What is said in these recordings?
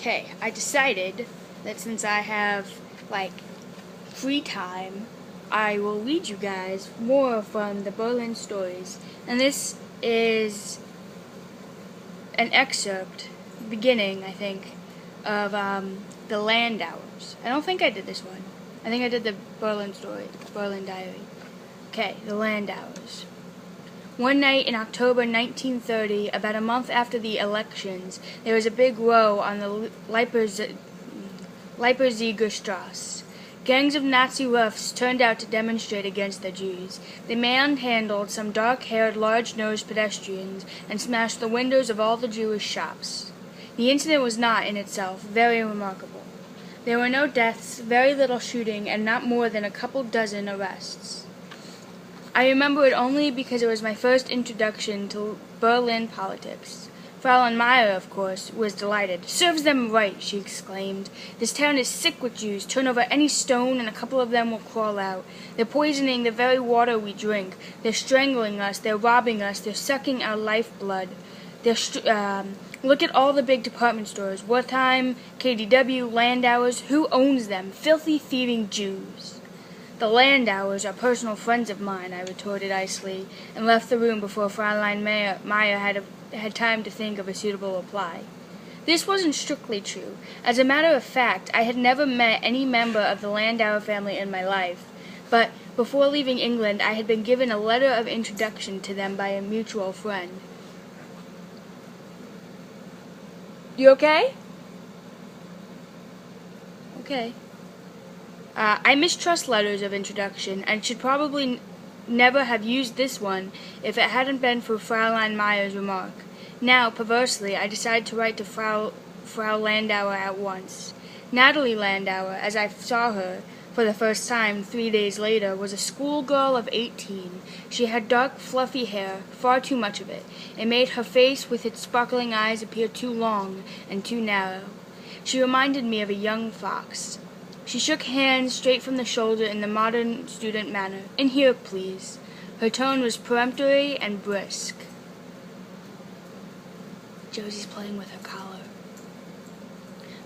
Okay, I decided that since I have, free time, I will read you guys more from the Berlin stories. And this is an excerpt, beginning, I think, of the Landaus. I don't think I did this one. I think I did the Berlin story, Berlin Diary. Okay, the Landaus. One night in October 1930, about a month after the elections, there was a big row on the Leipziger Strasse. Gangs of Nazi roughs turned out to demonstrate against the Jews. They manhandled some dark-haired, large-nosed pedestrians and smashed the windows of all the Jewish shops. The incident was not, in itself, very remarkable. There were no deaths, very little shooting, and not more than a couple dozen arrests. I remember it only because it was my first introduction to Berlin politics. Fraulein Meyer, of course, was delighted. "Serves them right," she exclaimed. "This town is sick with Jews. Turn over any stone and a couple of them will crawl out. They're poisoning the very water we drink. They're strangling us. They're robbing us. They're sucking our lifeblood. Look at all the big department stores. Wertheim, KDW, Landauers. Who owns them? Filthy, thieving Jews." "The Landauers are personal friends of mine," I retorted icily, and left the room before Fraulein Meyer had time to think of a suitable reply. This wasn't strictly true. As a matter of fact, I had never met any member of the Landauer family in my life, but before leaving England I had been given a letter of introduction to them by a mutual friend. You okay? Okay. I mistrust letters of introduction, and should probably never have used this one if it hadn't been for Fraulein Meyer's remark. Now, perversely, I decided to write to Frau Landauer at once. Natalie Landauer, as I saw her for the first time 3 days later, was a schoolgirl of 18. She had dark, fluffy hair, far too much of it. It made her face with its sparkling eyes appear too long and too narrow. She reminded me of a young fox. She shook hands straight from the shoulder in the modern student manner. "In here, please." Her tone was peremptory and brisk. Josie's playing with her collar.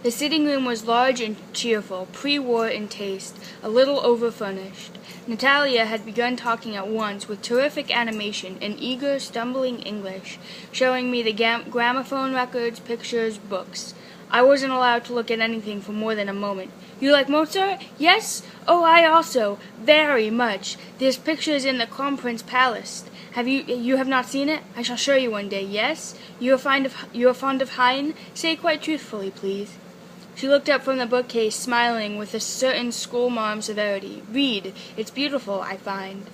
The sitting room was large and cheerful, pre-war in taste, a little over-furnished. Natalia had begun talking at once, with terrific animation, in eager, stumbling English, showing me the gramophone records, pictures, books. I wasn't allowed to look at anything for more than a moment. "You like Mozart?" "Yes. Oh, I also. Very much. There's pictures in the Kronprinz Palace. You have not seen it? I shall show you one day. Yes? You are fond of Heine? Say quite truthfully, please." She looked up from the bookcase, smiling with a certain schoolmarm severity. "Read. It's beautiful, I find."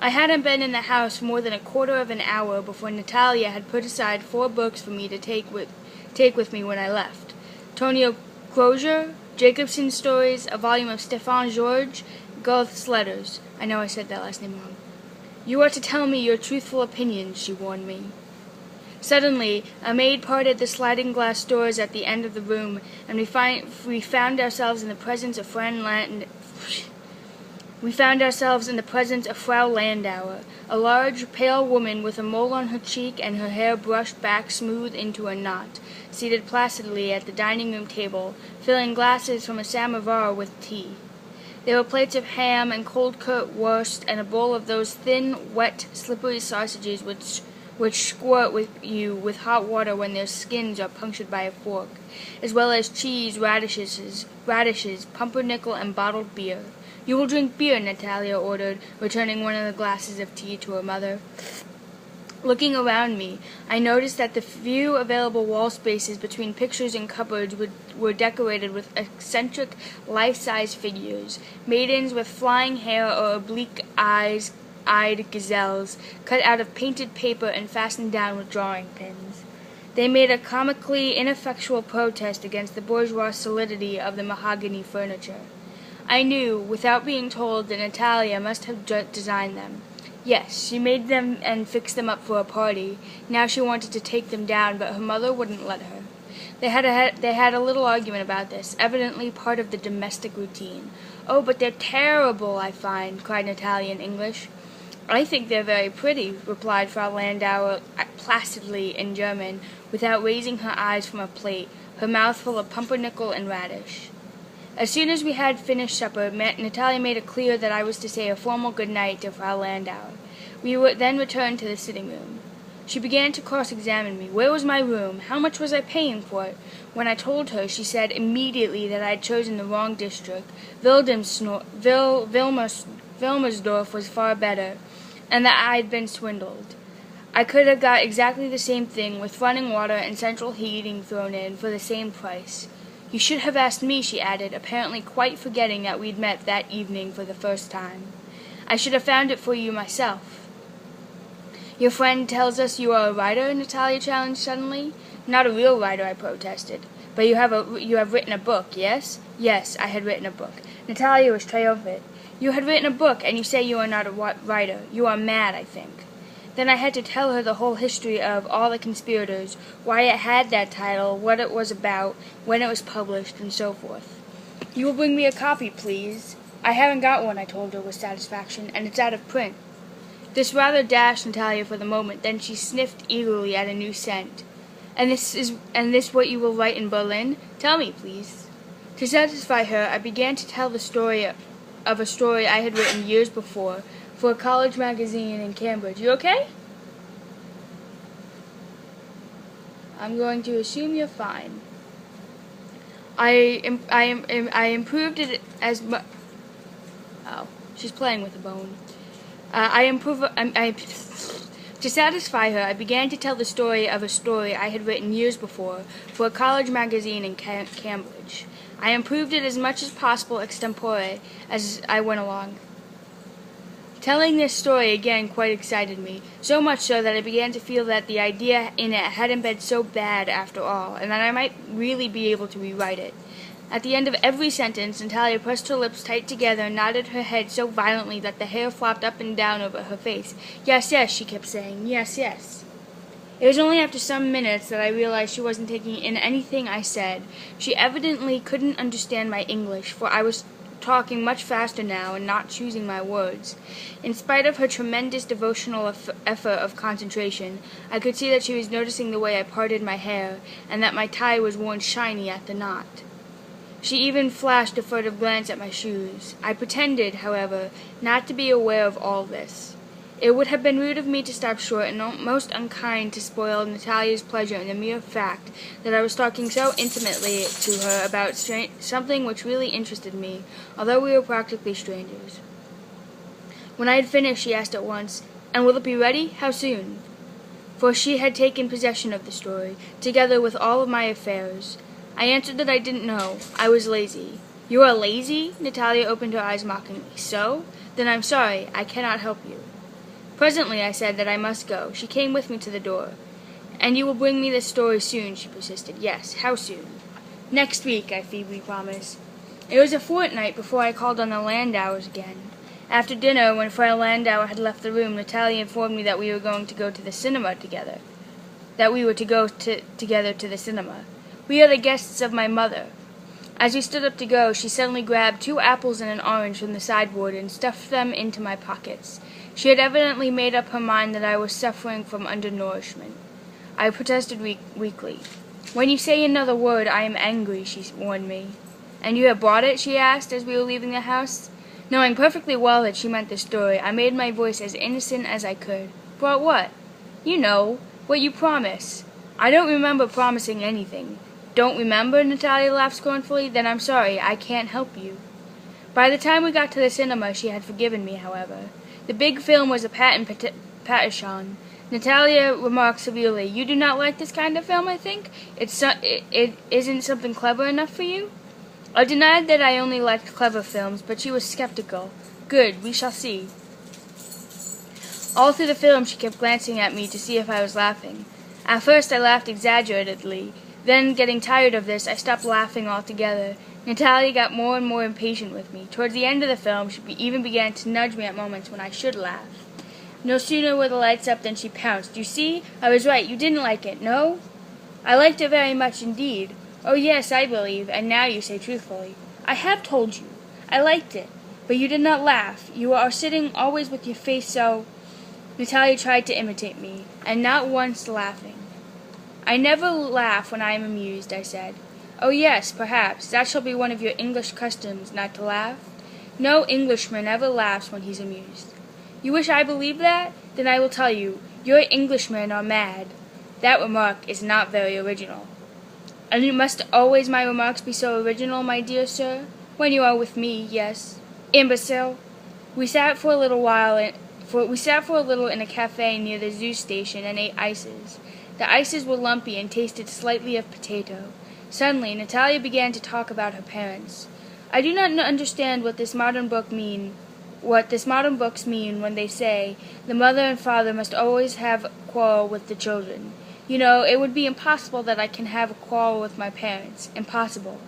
I hadn't been in the house for more than a quarter of an hour before Natalia had put aside 4 books for me to take with me when I left. Tonio Crozier, Jacobson's stories, a volume of Stefan George, Goethe's letters. I know I said that last name wrong. "You are to tell me your truthful opinions," she warned me. Suddenly, a maid parted the sliding glass doors at the end of the room, and we found ourselves in the presence of Frau Landauer, a large, pale woman with a mole on her cheek and her hair brushed back smooth into a knot, seated placidly at the dining-room table, filling glasses from a samovar with tea. There were plates of ham and cold-cut wurst and a bowl of those thin, wet, slippery sausages which squirt you with hot water when their skins are punctured by a fork, as well as cheese, radishes, pumpernickel, and bottled beer. "You will drink beer," Natalia ordered, returning one of the glasses of tea to her mother. Looking around me, I noticed that the few available wall spaces between pictures and cupboards were decorated with eccentric, life-size figures, maidens with flying hair or oblique-eyed gazelles, cut out of painted paper and fastened down with drawing pins. They made a comically ineffectual protest against the bourgeois solidity of the mahogany furniture. I knew, without being told, that Natalia must have designed them. Yes, she made them and fixed them up for a party. Now she wanted to take them down, but her mother wouldn't let her. They had a little argument about this, evidently part of the domestic routine. "Oh, but they're terrible, I find," cried Natalia in English. "I think they're very pretty," replied Frau Landauer placidly in German, without raising her eyes from her plate, her mouth full of pumpernickel and radish. As soon as we had finished supper, Natalia made it clear that I was to say a formal good night to Frau Landauer. We then returned to the sitting room. She began to cross-examine me. Where was my room? How much was I paying for it? When I told her, she said immediately that I had chosen the wrong district. Wilmersdorf was far better, and that I had been swindled. I could have got exactly the same thing, with running water and central heating thrown in, for the same price. You should have asked me, she added, apparently quite forgetting that we'd met that evening for the first time. I should have found it for you myself. Your friend tells us you are a writer, Natalia challenged suddenly. Not a real writer, I protested. But you have written a book, yes? Yes, I had written a book. Natalia was triumphant. You had written a book, and you say you are not a writer. You are mad, I think. Then I had to tell her the whole history of All the Conspirators, why it had that title, what it was about, when it was published, and so forth. You will bring me a copy, please. I haven't got one, I told her with satisfaction, and it's out of print. This rather dashed Natalia for the moment, then she sniffed eagerly at a new scent. And this what you will write in Berlin? Tell me, please. To satisfy her, I began to tell the story of a story I had written years before for a college magazine in Cambridge. You okay? I'm going to assume you're fine. I improved it as much. Oh, she's playing with a bone. To satisfy her, I began to tell the story of a story I had written years before for a college magazine in Cambridge. I improved it as much as possible extempore as I went along. Telling this story again quite excited me, so much so that I began to feel that the idea in it hadn't been so bad after all, and that I might really be able to rewrite it. At the end of every sentence, Natalia pressed her lips tight together and nodded her head so violently that the hair flopped up and down over her face. Yes, yes, she kept saying, yes, yes. It was only after some minutes that I realized she wasn't taking in anything I said. She evidently couldn't understand my English, for I was talking much faster now and not choosing my words. In spite of her tremendous devotional effort of concentration, I could see that she was noticing the way I parted my hair, and that my tie was worn shiny at the knot. She even flashed a furtive glance at my shoes. I pretended, however, not to be aware of all this. It would have been rude of me to stop short and most unkind to spoil Natalia's pleasure in the mere fact that I was talking so intimately to her about something which really interested me, although we were practically strangers. When I had finished, she asked at once, "And will it be ready? How soon?" For she had taken possession of the story, together with all of my affairs. I answered that I didn't know. I was lazy. "You are lazy?" Natalia opened her eyes mockingly. "So? Then I'm sorry. I cannot help you." Presently I said that I must go. She came with me to the door. "And you will bring me this story soon," she persisted. "Yes. How soon?" "Next week," I feebly promised. It was a fortnight before I called on the Landauers again. After dinner, when Frau Landauer had left the room, Natalia informed me that we were going to go to the cinema together. Together to the cinema. "We are the guests of my mother." As we stood up to go, she suddenly grabbed 2 apples and an orange from the sideboard and stuffed them into my pockets. She had evidently made up her mind that I was suffering from undernourishment. I protested weakly. "When you say another word, I am angry," she warned me. "And you have brought it?" she asked as we were leaving the house. Knowing perfectly well that she meant the story, I made my voice as innocent as I could. "Brought what?" "You know, what you promise." "I don't remember promising anything." "Don't remember?" Natalia laughed scornfully. "Then I'm sorry. I can't help you." By the time we got to the cinema, she had forgiven me, however. The big film was a patent. Natalia remarked severely, "You do not like this kind of film, I think? It isn't something clever enough for you?" I denied that I only liked clever films, but she was skeptical. "Good, we shall see." All through the film she kept glancing at me to see if I was laughing. At first I laughed exaggeratedly. Then, getting tired of this, I stopped laughing altogether. Natalia got more and more impatient with me. Towards the end of the film, she even began to nudge me at moments when I should laugh. No sooner were the lights up than she pounced. "You see, I was right. You didn't like it, no?" "I liked it very much indeed." "Oh, yes, I believe, and now you say truthfully." "I have told you. I liked it. But you did not laugh. You are sitting always with your face so Natalia tried to imitate me, and not once laughing. "I never laugh when I am amused," I said. "Oh yes, perhaps. That shall be one of your English customs, not to laugh. No Englishman ever laughs when he's amused." "You wish I believed that? Then I will tell you, your Englishmen are mad." That remark is not very original. "And must always my remarks be so original, my dear sir? When you are with me, yes." "Imbecile!" We sat for a little in a cafe near the zoo station and ate ices. The ices were lumpy and tasted slightly of potato. Suddenly, Natalia began to talk about her parents. "I do not understand what this modern books mean when they say the mother and father must always have a quarrel with the children. You know, it would be impossible that I can have a quarrel with my parents. Impossible."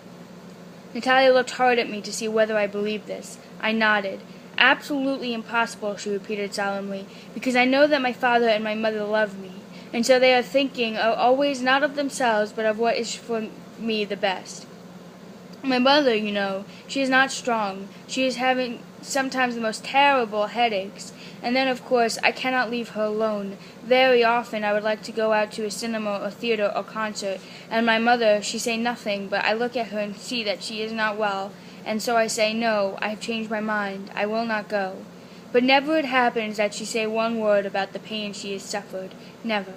Natalia looked hard at me to see whether I believed this. I nodded. "Absolutely impossible," she repeated solemnly, "because I know that my father and my mother love me, and so they are thinking always not of themselves but of what is for me the best. My mother, you know, she is not strong. She is having sometimes the most terrible headaches, and then, of course, I cannot leave her alone. Very often I would like to go out to a cinema or theatre or concert, and my mother, she say nothing, but I look at her and see that she is not well, and so I say, 'No, I have changed my mind. I will not go.' But never it happens that she say one word about the pain she has suffered. Never.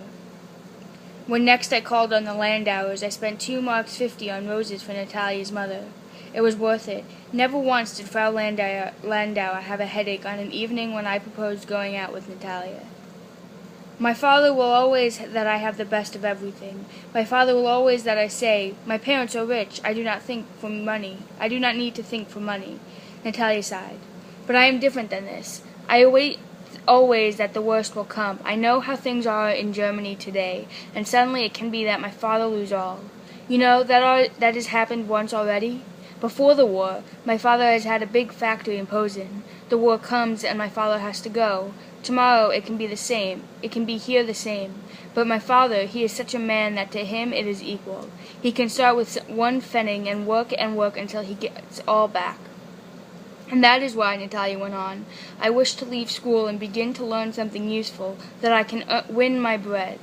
When next I called on the Landauers, I spent 2 marks 50 on roses for Natalia's mother. It was worth it. Never once did Frau Landauer have a headache on an evening when I proposed going out with Natalia. My father will always that I have the best of everything. My father will always that I say, 'My parents are rich. I do not need to think for money.'" Natalia sighed. "But I am different than this. I await always that the worst will come. I know how things are in Germany today, and suddenly it can be that my father lose all. You know, that has happened once already. Before the war, my father has had a big factory in Posen. The war comes, and my father has to go. Tomorrow it can be the same. It can be here the same. But my father, he is such a man that to him it is equal. He can start with 1 pfennig and work until he gets all back. And that is why," Natalia went on, "I wish to leave school and begin to learn something useful, that I can win my bread.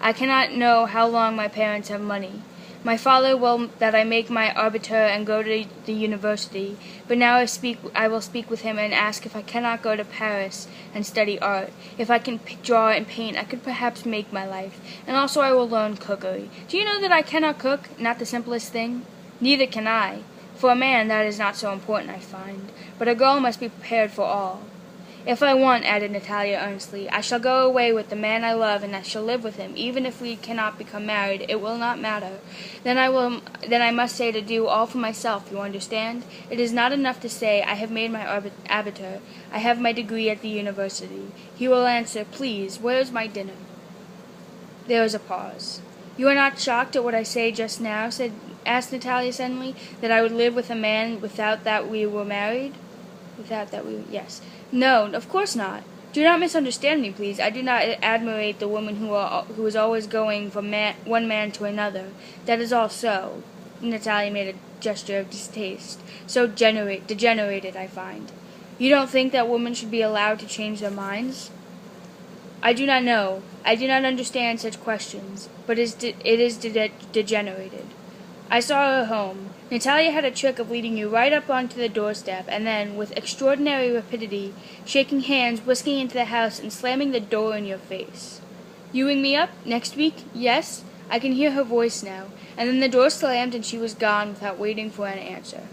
I cannot know how long my parents have money. My father will that I make my arbiter and go to the university, but now I will speak with him and ask if I cannot go to Paris and study art. If I can draw and paint, I could perhaps make my life, and also I will learn cookery. Do you know that I cannot cook? Not the simplest thing. Neither can I. For a man that is not so important, I find, but a girl must be prepared for all. If I want," added Natalia earnestly, "I shall go away with the man I love, and I shall live with him. Even if we cannot become married, it will not matter. Then I must say to do all for myself, you understand? It is not enough to say, 'I have made my arbiter. I have my degree at the university.' He will answer, 'Please, where is my dinner?'" There was a pause. "You are not shocked at what I say just now?" asked Natalia suddenly, "that I would live with a man without that we were married?" Yes. "No, of course not. Do not misunderstand me, please. I do not admirate the woman who is always going from one man to another. That is all so," Natalia made a gesture of distaste, "so degenerated, I find. You don't think that women should be allowed to change their minds?" "I do not know. I do not understand such questions, but it is degenerated. I saw her home. Natalia had a trick of leading you right up onto the doorstep, and then, with extraordinary rapidity, shaking hands, whisking into the house, and slamming the door in your face. 'You ring me up? Next week? Yes?' I can hear her voice now. And then the door slammed, and she was gone without waiting for an answer."